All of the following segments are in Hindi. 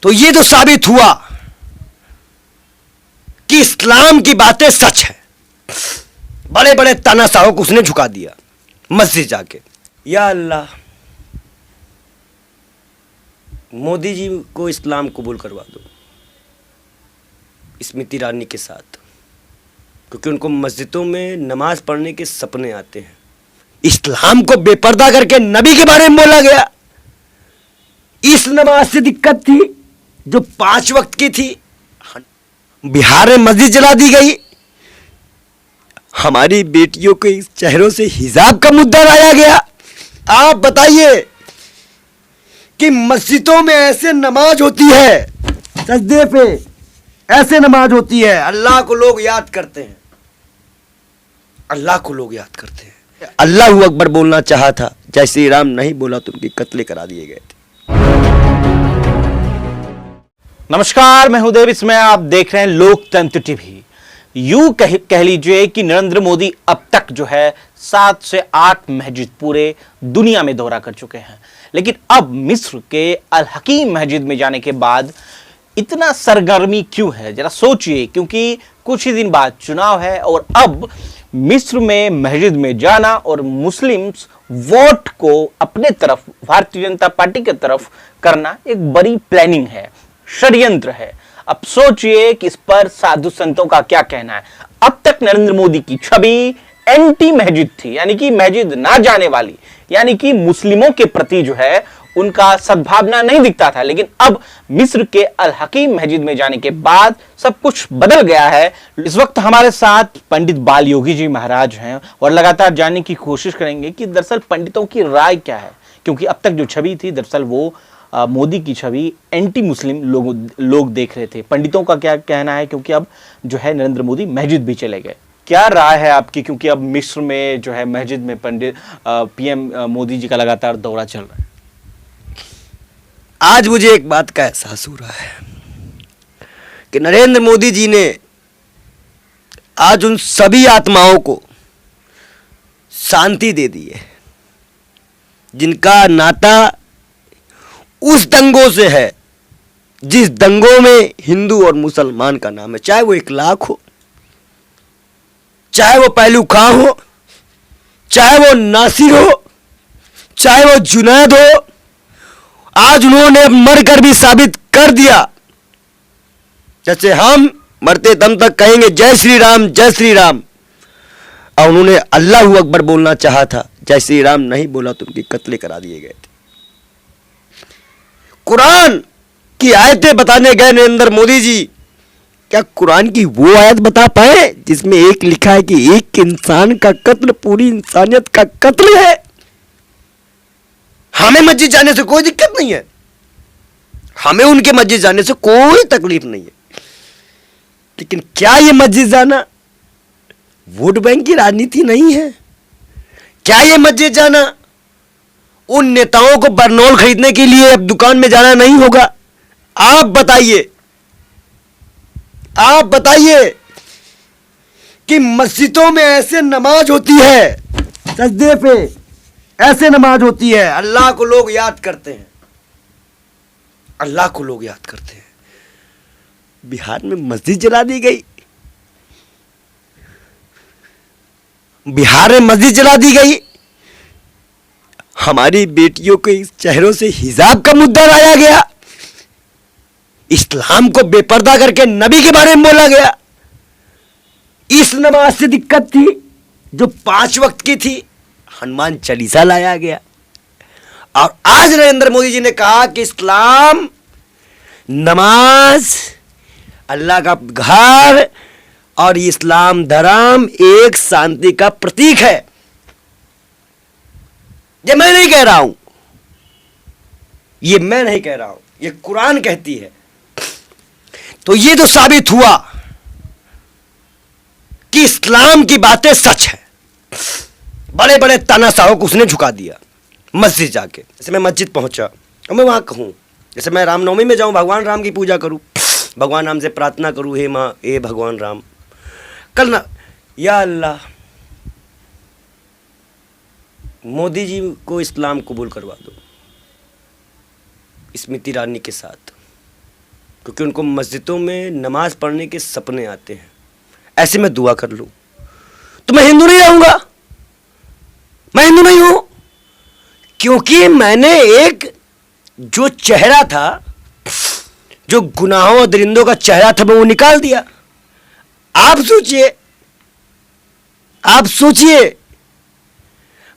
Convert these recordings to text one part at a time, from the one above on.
तो ये तो साबित हुआ कि इस्लाम की बातें सच है। बड़े बड़े तानाशाहों को उसने झुका दिया मस्जिद जाके। या अल्लाह, मोदी जी को इस्लाम कबूल करवा दो स्मृति ईरानी के साथ, क्योंकि उनको मस्जिदों में नमाज पढ़ने के सपने आते हैं। इस्लाम को बेपर्दा करके नबी के बारे में बोला गया। इस नमाज से दिक्कत थी जो 5 वक्त की थी। बिहार में मस्जिद जला दी गई। हमारी बेटियों के चेहरों से हिजाब का मुद्दा लाया गया। आप बताइए कि मस्जिदों में ऐसे नमाज होती है, सजदे पे ऐसे नमाज होती है, अल्लाह को लोग याद करते हैं, अल्लाह को लोग याद करते हैं। अल्लाह अकबर बोलना चाहा था, जय श्री राम नहीं बोला तो उनकी कत्ले करा दिए गए थे। नमस्कार, मैं हूं देव, इसमें आप देख रहे हैं लोकतंत्र टीवी। यूं कह लीजिए कि नरेंद्र मोदी अब तक जो है 7 से 8 मस्जिद पूरे दुनिया में दौरा कर चुके हैं, लेकिन अब मिस्र के अल हकीम मस्जिद में जाने के बाद इतना सरगर्मी क्यों है, जरा सोचिए। क्योंकि कुछ ही दिन बाद चुनाव है और अब मिस्र में मस्जिद में जाना और मुस्लिम्स वोट को अपने तरफ, भारतीय जनता पार्टी की तरफ करना एक बड़ी प्लानिंग है, षड्यंत्र है। अब सोचिए कि इस पर साधु संतों का क्या कहना है। अब तक नरेंद्र मोदी की छवि एंटी मस्जिद थी, यानी कि मस्जिद ना जाने वाली, यानी कि मुस्लिमों के प्रति जो है उनका सद्भावना नहीं दिखता था। लेकिन अब मिस्र के अल हकीम मस्जिद में जाने के बाद सब कुछ बदल गया है। इस वक्त हमारे साथ पंडित बाल योगी जी महाराज हैं और लगातार जानने की कोशिश करेंगे कि दरअसल पंडितों की राय क्या है, क्योंकि अब तक जो छवि थी दरअसल वो मोदी की छवि एंटी मुस्लिम लोग देख रहे थे। पंडितों का क्या कहना है, क्योंकि अब जो है नरेंद्र मोदी मस्जिद भी चले गए। क्या राय है आपकी, क्योंकि अब मिस्र में जो है मस्जिद में पंडित पीएम मोदी जी का लगातार दौरा चल रहा है। आज मुझे एक बात का एहसास हो रहा है कि नरेंद्र मोदी जी ने आज उन सभी आत्माओं को शांति दे दी है जिनका नाता उस दंगों से है जिस दंगों में हिंदू और मुसलमान का नाम है। चाहे वो इखलाक हो, चाहे वो पहलू खां हो, चाहे वो नासिर हो, चाहे वो जुनैद हो, आज उन्होंने मरकर भी साबित कर दिया। जैसे हम मरते दम तक कहेंगे जय श्री राम, जय श्री राम, और उन्होंने अल्लाह अकबर बोलना चाहा था, जय श्री राम नहीं बोला तो उनकी कत्ले करा दिए गए थे। कुरान की आयतें बताने गए नरेंद्र मोदी जी, क्या कुरान की वो आयत बता पाए जिसमें एक लिखा है कि एक इंसान का कत्ल पूरी इंसानियत का कत्ल है। हमें मस्जिद जाने से कोई दिक्कत नहीं है, हमें उनके मस्जिद जाने से कोई तकलीफ नहीं है, लेकिन क्या ये मस्जिद जाना वोट बैंक की राजनीति नहीं है? क्या ये मस्जिद जाना उन नेताओं को बरनौल खरीदने के लिए अब दुकान में जाना नहीं होगा? आप बताइए, आप बताइए कि मस्जिदों में ऐसे नमाज होती है, सजदे पे ऐसे नमाज होती है, अल्लाह को लोग याद करते हैं, अल्लाह को लोग याद करते हैं। बिहार में मस्जिद जला दी गई, बिहार में मस्जिद जला दी गई। हमारी बेटियों के चेहरों से हिजाब का मुद्दा लाया गया। इस्लाम को बेपर्दा करके नबी के बारे में बोला गया। इस नमाज से दिक्कत थी जो 5 वक्त की थी, हनुमान चालीसा लाया गया। और आज नरेंद्र मोदी जी ने कहा कि इस्लाम, नमाज, अल्लाह का घर और इस्लाम धर्म एक शांति का प्रतीक है। ये मैं नहीं कह रहा हूं, ये मैं नहीं कह रहा हूं, ये कुरान कहती है। तो ये तो साबित हुआ कि इस्लाम की बातें सच है। बड़े बड़े तानाशाहों को उसने झुका दिया मस्जिद जाके। जैसे मैं मस्जिद पहुंचा और मैं वहां कहूं, जैसे मैं रामनवमी में जाऊं, भगवान राम की पूजा करूं, भगवान राम से प्रार्थना करूं, हे मां, हे भगवान राम, कल ना, या अल्लाह, मोदी जी को इस्लाम कबूल करवा दो स्मृति ईरानी के साथ, क्योंकि उनको मस्जिदों में नमाज पढ़ने के सपने आते हैं। ऐसे मैं दुआ कर लूं तो मैं हिंदू नहीं रहूंगा, मैं हिंदू नहीं हूं, क्योंकि मैंने एक जो चेहरा था, जो गुनाहों और दरिंदों का चेहरा था, मैं वो निकाल दिया। आप सोचिए, आप सोचिए,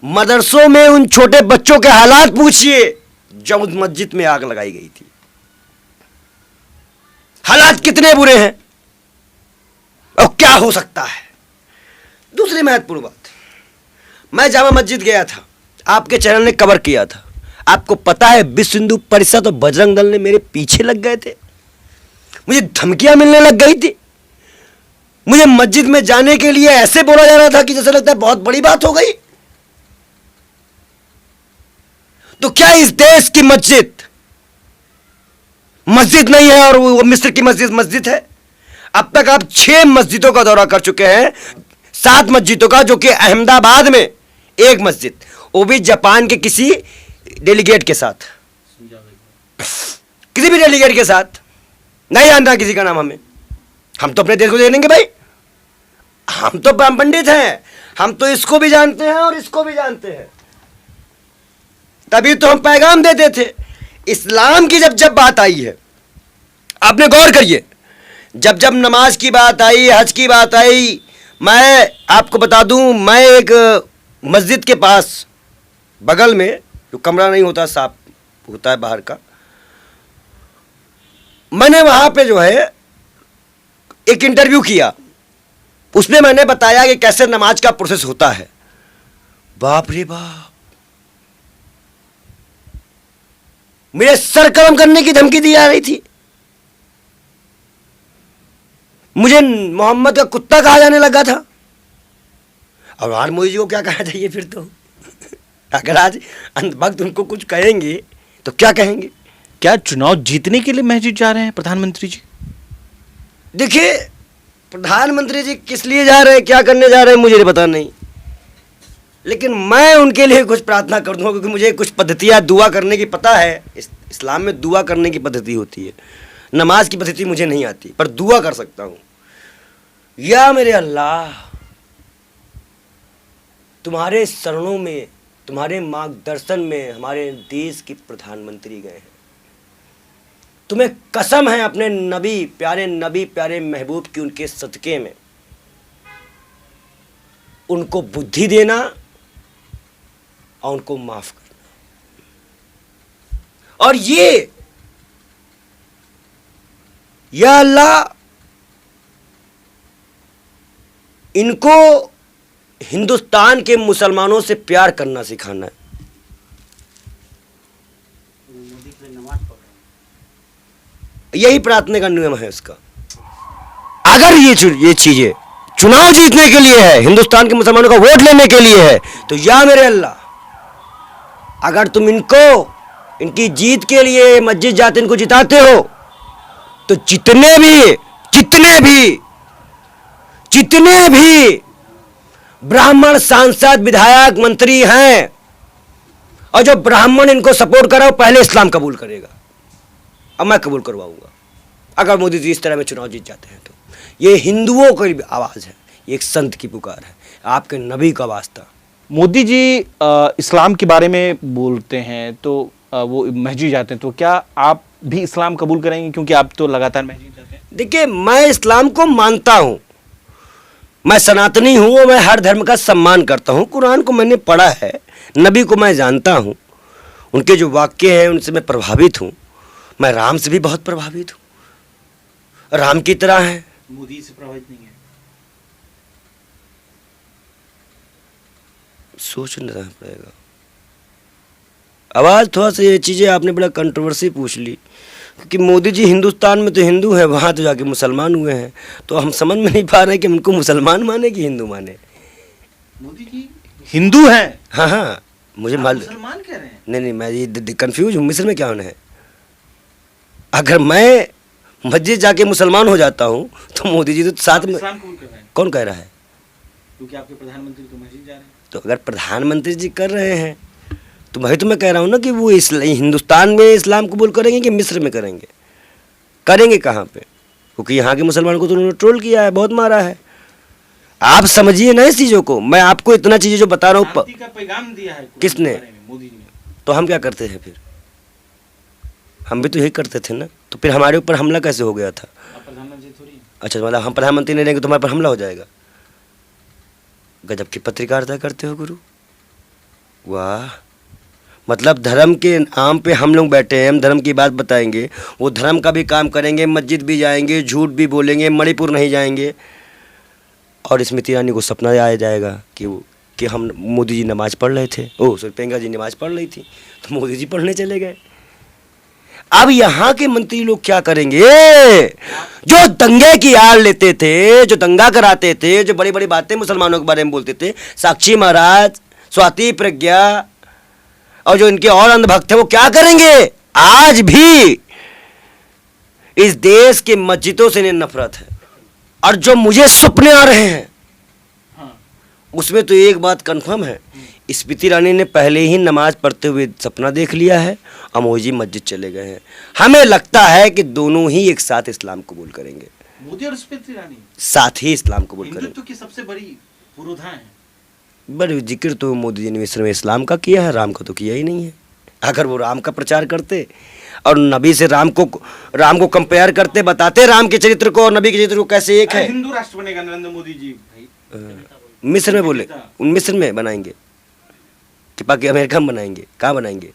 मदरसों में उन छोटे बच्चों के हालात पूछिए जब उस मस्जिद में आग लगाई गई थी। हालात कितने बुरे हैं और क्या हो सकता है। दूसरी महत्वपूर्ण बात, मैं जामा मस्जिद गया था, आपके चैनल ने कवर किया था। आपको पता है विश्व हिंदू परिषद और बजरंग दल ने मेरे पीछे लग गए थे, मुझे धमकियां मिलने लग गई थी। मुझे मस्जिद में जाने के लिए ऐसे बोला जा रहा था कि जैसे लगता है बहुत बड़ी बात हो गई। तो क्या इस देश की मस्जिद मस्जिद नहीं है और वो मिस्र की मस्जिद मस्जिद है? अब तक आप 6 मस्जिदों का दौरा कर चुके हैं, 7 मस्जिदों का, जो कि अहमदाबाद में एक मस्जिद, वो भी जापान के किसी डेलीगेट के साथ, किसी भी डेलीगेट के साथ, नहीं जानता किसी का नाम हमें। हम तो अपने देश को देखेंगे भाई, हम तो पंडित हैं, हम तो इसको भी जानते हैं और इसको भी जानते हैं, तभी तो हम पैगाम देते थे। इस्लाम की जब जब बात आई है, आपने गौर करिए, जब जब नमाज की बात आई, हज की बात आई, मैं आपको बता दूं, मैं एक मस्जिद के पास बगल में, जो कमरा नहीं होता, साफ होता है बाहर का, मैंने वहां पे जो है एक इंटरव्यू किया। उसमें मैंने बताया कि कैसे नमाज का प्रोसेस होता है। बाप रे बाप, मेरे सर कलम करने की धमकी दी जा रही थी। मुझे मोहम्मद का कुत्ता कहा जाने लगा था। और आज मोदी जी को क्या कहना चाहिए फिर? तो अगर आज अंधभक्त उनको कुछ कहेंगे तो क्या कहेंगे? क्या चुनाव जीतने के लिए मस्जिद जा रहे हैं प्रधानमंत्री जी? देखिए, प्रधानमंत्री जी किस लिए जा रहे हैं, क्या करने जा रहे हैं, मुझे पता नहीं, लेकिन मैं उनके लिए कुछ प्रार्थना कर दूंगा, क्योंकि मुझे कुछ पद्धतियाँ दुआ करने की पता है। इस्लाम में दुआ करने की पद्धति होती है, नमाज की पद्धति मुझे नहीं आती, पर दुआ कर सकता हूँ। या मेरे अल्लाह, तुम्हारे शरणों में, तुम्हारे मार्गदर्शन में हमारे देश के प्रधानमंत्री गए हैं। तुम्हें कसम है अपने नबी प्यारे महबूब की, उनके सदके में उनको बुद्धि देना और उनको माफ करना। और ये, या अल्लाह, इनको हिंदुस्तान के मुसलमानों से प्यार करना सिखाना है। यही प्रार्थना का नियम है उसका। अगर ये चीजें चुनाव जीतने के लिए है, हिंदुस्तान के मुसलमानों का वोट लेने के लिए है, तो या मेरे अल्लाह, अगर तुम इनको, इनकी जीत के लिए मस्जिद जाते इनको जिताते हो, तो जितने भी ब्राह्मण सांसद, विधायक, मंत्री हैं, और जो ब्राह्मण इनको सपोर्ट करा, वो पहले इस्लाम कबूल करेगा। अब मैं कबूल करवाऊंगा अगर मोदी जी इस तरह में चुनाव जीत जाते हैं तो। ये हिंदुओं की आवाज़ है, ये एक संत की पुकार है, आपके नबी का वास्ता। मोदी जी इस्लाम के बारे में बोलते हैं तो वो मस्जिद जाते हैं, तो क्या आप भी इस्लाम कबूल करेंगे, क्योंकि आप तो लगातार मस्जिद जाते हैं? देखिए, मैं इस्लाम को मानता हूँ, मैं सनातनी हूँ और मैं हर धर्म का सम्मान करता हूँ। कुरान को मैंने पढ़ा है, नबी को मैं जानता हूँ, उनके जो वाक्य हैं उनसे मैं प्रभावित हूँ। मैं राम से भी बहुत प्रभावित हूँ, राम की तरह है। मोदी से प्रभावित नहीं है? सोचना पड़ेगा। आवाज़ थोड़ा सा, ये चीज़ें आपने बड़ा कंट्रोवर्सी पूछ ली, क्योंकि मोदी जी हिंदुस्तान में तो हिंदू है, वहाँ तो जाके मुसलमान हुए हैं, तो हम समझ में नहीं पा रहे कि उनको मुसलमान माने कि हिंदू माने। मोदी जी हिंदू हैं? हाँ हाँ, मुझे मालूम। मुसलमान कह रहे हैं? नहीं, मैं ये कंफ्यूज हूँ, मिस्र में क्या होना है। अगर मैं मस्जिद जाके मुसलमान हो जाता हूँ तो मोदी जी तो साथ में, कौन कह रहा है? क्योंकि आपके प्रधानमंत्री तो मस्जिद जा रहे हैं। तो अगर प्रधानमंत्री जी कर रहे हैं तो वही तो मैं कह रहा हूँ ना कि वो हिंदुस्तान में इस्लाम कबूल करेंगे कि मिस्र में करेंगे, करेंगे कहाँ पे? क्योंकि यहाँ के मुसलमानों को तो उन्होंने ट्रोल किया है, बहुत मारा है। आप समझिए ना इस चीज़ों को। मैं आपको इतना चीज़ें जो बता रहा हूँ, शांति का पैगाम दिया है किसने? मोदी जी ने। तो हम क्या करते हैं फिर? हम भी तो यही करते थे ना। तो फिर हमारे ऊपर हमला कैसे हो गया था? आप प्रधानमंत्री थोड़ी। अच्छा, मतलब हम प्रधानमंत्री नहीं रहेंगे तो हमारे पर हमला हो जाएगा? गजब की पत्रकारिता करते हो गुरु, वाह। मतलब धर्म के नाम पे हम लोग बैठे हैं, हम धर्म की बात बताएंगे, वो धर्म का भी काम करेंगे, मस्जिद भी जाएंगे, झूठ भी बोलेंगे, मणिपुर नहीं जाएंगे, और स्मृति ईरानी को सपना आ जाएगा कि हम मोदी जी नमाज पढ़ रहे थे, ओह सॉरी प्रियंका जी नमाज पढ़ रही थी तो मोदी जी पढ़ने चले गए। अब यहाँ के मंत्री लोग क्या करेंगे? जो दंगे की आड़ लेते थे, जो दंगा कराते थे, जो बड़ी बड़ी बातें मुसलमानों के बारे में बोलते थे, साक्षी महाराज, स्वाति प्रज्ञा और जो इनके और अंधभक्त थे, वो क्या करेंगे? आज भी इस देश के मस्जिदों से इन्हें नफरत है। और जो मुझे सपने आ रहे हैं, उसमें तो एक बात कंफर्म है, स्मृति ईरानी ने पहले ही नमाज पढ़ते हुए सपना देख लिया है, और मोदी जी मस्जिद चले गए हैं। हमें लगता है कि दोनों ही एक साथ इस्लाम कबूल करेंगे, मोदी और स्मृति ईरानी साथ ही इस्लाम कबूल करेंगे। हिंदुत्व की सबसे बड़ी पुरोधा है। बड़े जिक्र तो मोदी जी ने मिस्र में इस्लाम का किया है, राम का तो किया ही नहीं है। अगर वो राम का प्रचार करते और नबी से राम को कंपेयर करते, बताते राम के चरित्र को और नबी के चरित्र को कैसे एक है। हिंदू राष्ट्र बनेगा नरेंद्र मोदी जी भाई। मिस्र में बोले, मिस्र में बनाएंगे कि पाकि अमेरिका में बनाएंगे, कहाँ बनाएंगे?